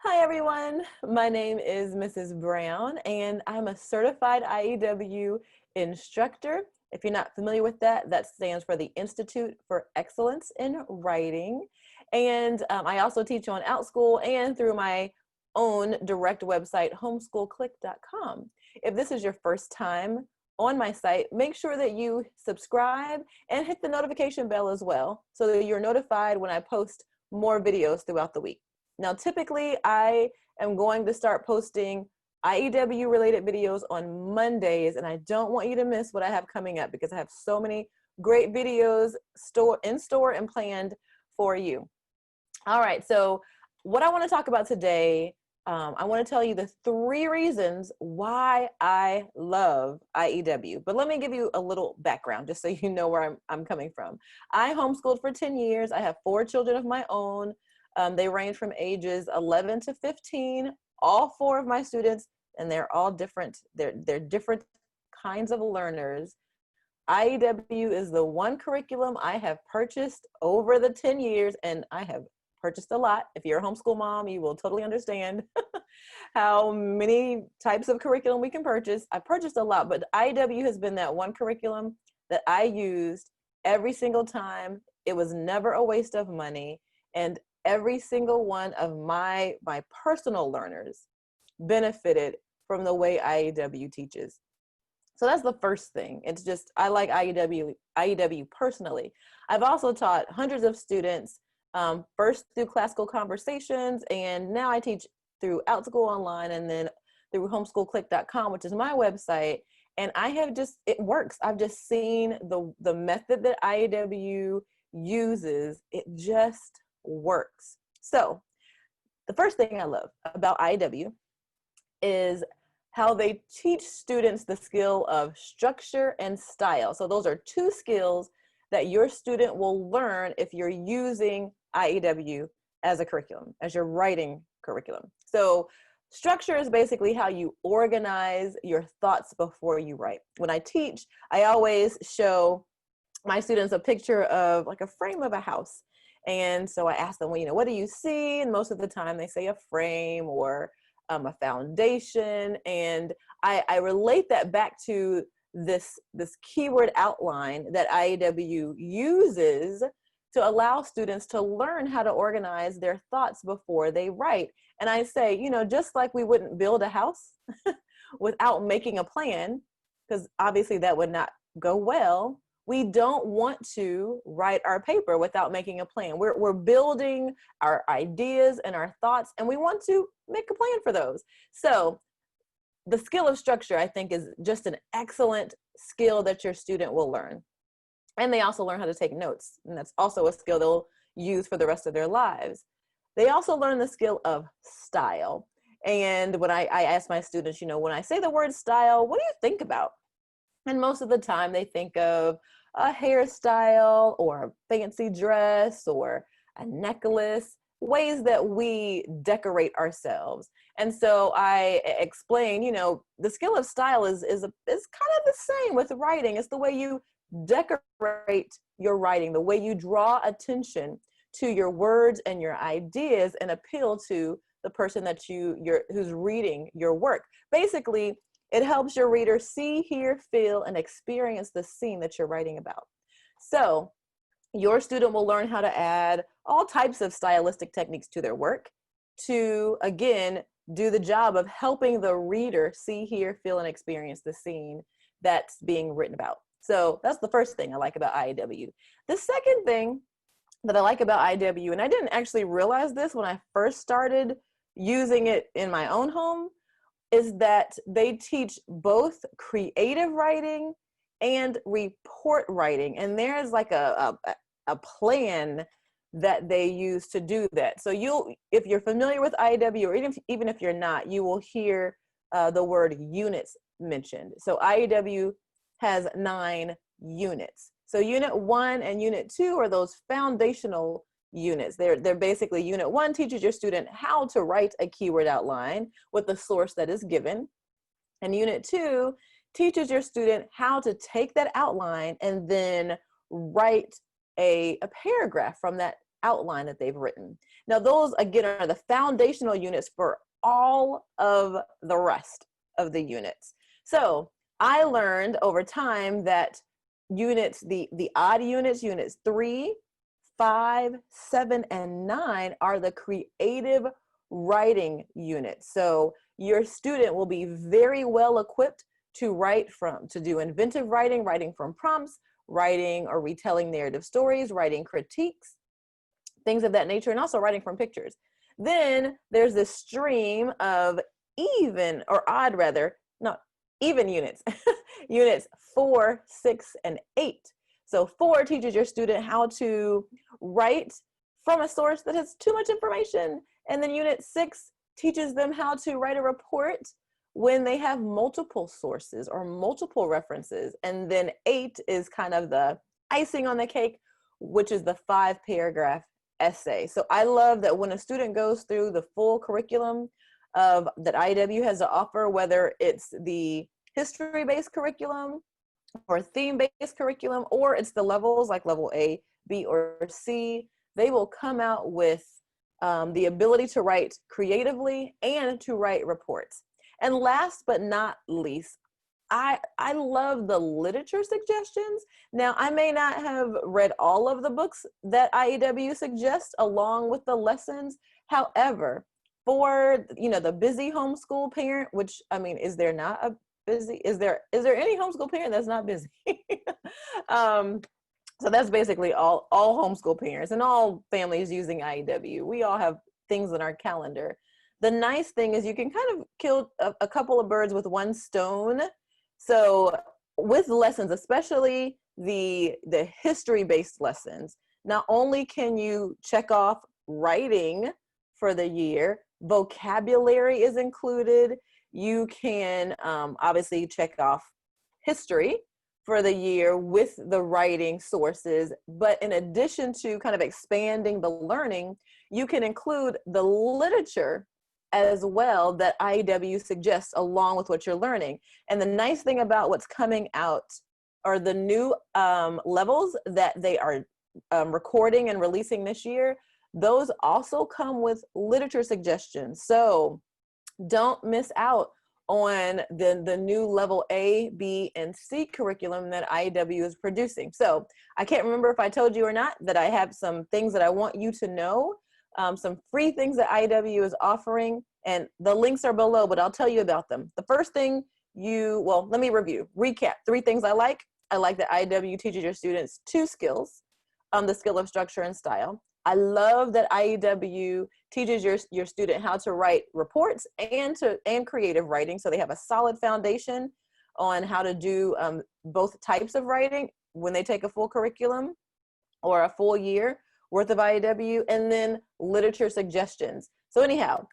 Hi everyone, my name is Mrs. Brown and I'm a certified IEW instructor. If you're not familiar with that, that stands for the Institute for Excellence in Writing. And I also teach on OutSchool and through my own direct website, homeschoolclick.com. If this is your first time on my site, make sure that you subscribe and hit the notification bell as well so that you're notified when I post more videos throughout the week. Now, typically, I am going to start posting IEW related videos on Mondays, and I don't want you to miss what I have coming up because I have so many great videos in store and planned for you. All right, so what I want to talk about today, I want to tell you the 3 reasons why I love IEW. But let me give you a little background just so you know where I'm coming from. I homeschooled for 10 years. I have 4 children of my own. They range from ages 11 to 15, all 4 of my students, and they're all different. They're different kinds of learners. IEW is the one curriculum I have purchased over the 10 years, and I have purchased a lot. If you're a homeschool mom, you will totally understand how many types of curriculum we can purchase. I purchased a lot, but IEW has been that one curriculum that I used every single time. It was never a waste of money, and every single one of my personal learners benefited from the way IEW teaches. So that's the first thing. It's just, I like IEW personally. I've also taught hundreds of students, first through classical conversations, and now I teach through OutSchool Online and then through homeschoolclick.com, which is my website. And I have just, it works. I've just seen the method that IEW uses. It just works. So the first thing I love about IEW is how they teach students the skill of structure and style. So those are 2 skills that your student will learn if you're using IEW as a curriculum, as your writing curriculum. So structure is basically how you organize your thoughts before you write. When I teach, I always show my students a picture of like a frame of a house. And so I ask them, well, what do you see? And most of the time they say a frame or a foundation. And I relate that back to this keyword outline that IEW uses to allow students to learn how to organize their thoughts before they write. And I say, just like we wouldn't build a house without making a plan, because obviously that would not go well. We don't want to write our paper without making a plan. We're building our ideas and our thoughts, and we want to make a plan for those. So the skill of structure, I think, is just an excellent skill that your student will learn. And they also learn how to take notes, and that's also a skill they'll use for the rest of their lives. They also learn the skill of style. And when I ask my students, when I say the word style, what do you think about? And most of the time they think of a hairstyle or a fancy dress or a necklace, ways that we decorate ourselves. And so I explain, the skill of style is kind of the same with writing. It's the way you decorate your writing, the way you draw attention to your words and your ideas and appeal to the person that who's reading your work. Basically, it helps your reader see, hear, feel, and experience the scene that you're writing about. So your student will learn how to add all types of stylistic techniques to their work to, again, do the job of helping the reader see, hear, feel, and experience the scene that's being written about. So that's the first thing I like about IEW. The second thing that I like about IEW, and I didn't actually realize this when I first started using it in my own home, is that they teach both creative writing and report writing. And there's like a plan that they use to do that. So if you're familiar with IEW, or even if you're not, you will hear the word units mentioned. So IEW has 9 units. So unit 1 and unit 2 are those foundational units. They're basically, unit 1 teaches your student how to write a keyword outline with the source that is given. And unit 2 teaches your student how to take that outline and then write a paragraph from that outline that they've written. Now, those again are the foundational units for all of the rest of the units. So I learned over time that units, the odd units, units 3, 5, 7, and 9 are the creative writing units. So your student will be very well equipped to do inventive writing, writing from prompts, writing or retelling narrative stories, writing critiques, things of that nature, and also writing from pictures. Then there's this stream of even, or odd rather, not even units, units 4, 6, and 8. So 4 teaches your student how to write from a source that has too much information. And then unit 6 teaches them how to write a report when they have multiple sources or multiple references. And then 8 is kind of the icing on the cake, which is the 5-paragraph essay. So I love that when a student goes through the full curriculum of that IEW has to offer, whether it's the history-based curriculum or theme-based curriculum, or it's the levels like level A, B, or C, they will come out with the ability to write creatively and to write reports. And last but not least, I love the literature suggestions. Now, I may not have read all of the books that IEW suggests along with the lessons. However, for the busy homeschool parent, which I mean, is there any homeschool parent that's not busy? So that's basically all homeschool parents and all families using IEW. We all have things in our calendar. The nice thing is you can kind of kill a couple of birds with one stone. So with lessons, especially the history-based lessons, not only can you check off writing for the year, vocabulary is included. You can obviously check off history for the year with the writing sources. But in addition to kind of expanding the learning, you can include the literature as well that IEW suggests along with what you're learning. And the nice thing about what's coming out are the new levels that they are recording and releasing this year. Those also come with literature suggestions. So don't miss out on the new level A, B, and C curriculum that IEW is producing. So I can't remember if I told you or not that I have some things that I want you to know, some free things that IEW is offering, and the links are below, but I'll tell you about them. The first thing let me recap 3 things I like. I like that IEW teaches your students 2 skills, the skill of structure and style. I love that IEW teaches your student how to write reports and creative writing, so they have a solid foundation on how to do both types of writing when they take a full curriculum or a full year worth of IEW, and then literature suggestions. So anyhow,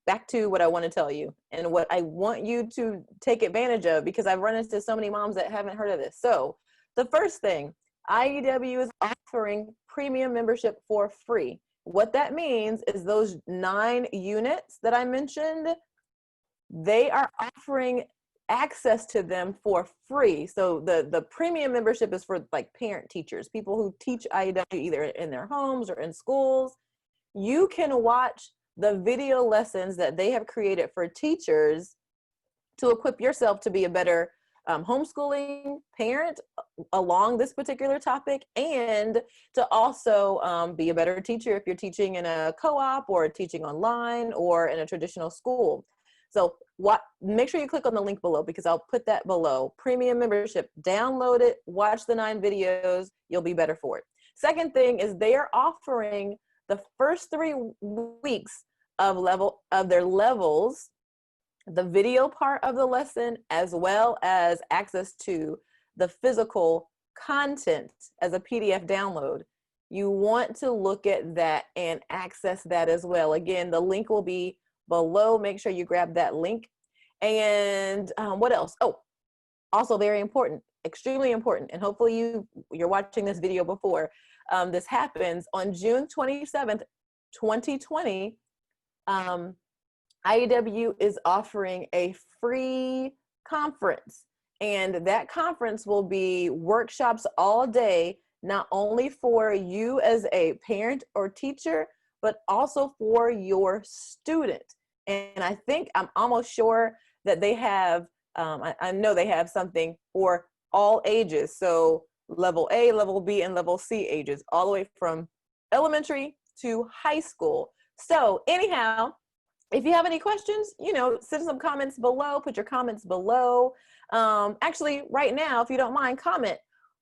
back to what I want to tell you and what I want you to take advantage of, because I've run into so many moms that haven't heard of this. So the first thing, IEW is offering premium membership for free. What that means is those 9 units that I mentioned, they are offering access to them for free. So the premium membership is for like parent teachers, people who teach IEW either in their homes or in schools. You can watch the video lessons that they have created for teachers to equip yourself to be a better homeschooling parent along this particular topic, and to also be a better teacher if you're teaching in a co-op or teaching online or in a traditional school. So make sure you click on the link below, because I'll put that below. Premium membership, download it, watch the 9 videos, you'll be better for it. Second thing is they are offering the first 3 weeks of their levels, the video part of the lesson, as well as access to the physical content as a PDF download. You want to look at that and access that as well. Again, the link will be below. Make sure you grab that link. And what else? Oh, also very important, extremely important, and hopefully you're watching this video before this happens. On June 27th, 2020, IEW is offering a free conference, and that conference will be workshops all day, not only for you as a parent or teacher, but also for your student. And I think I'm almost sure that they have, I know they have something for all ages. So level A, level B, and level C ages, all the way from elementary to high school. So anyhow, if you have any questions, send some comments below, put your comments below. Actually, right now, if you don't mind, comment,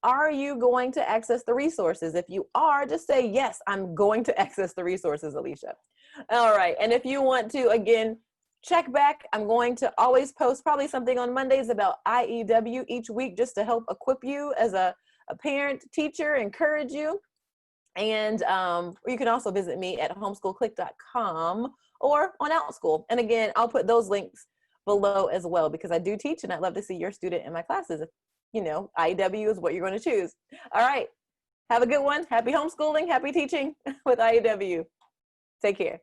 are you going to access the resources? If you are, just say, yes, I'm going to access the resources, Alicia. All right. And if you want to, again, check back, I'm going to always post probably something on Mondays about IEW each week just to help equip you as a parent, teacher, encourage you. And you can also visit me at homeschoolclick.com or on OutSchool. And again, I'll put those links below as well, because I do teach and I'd love to see your student in my classes. If, IEW is what you're going to choose. All right. Have a good one. Happy homeschooling. Happy teaching with IEW. Take care.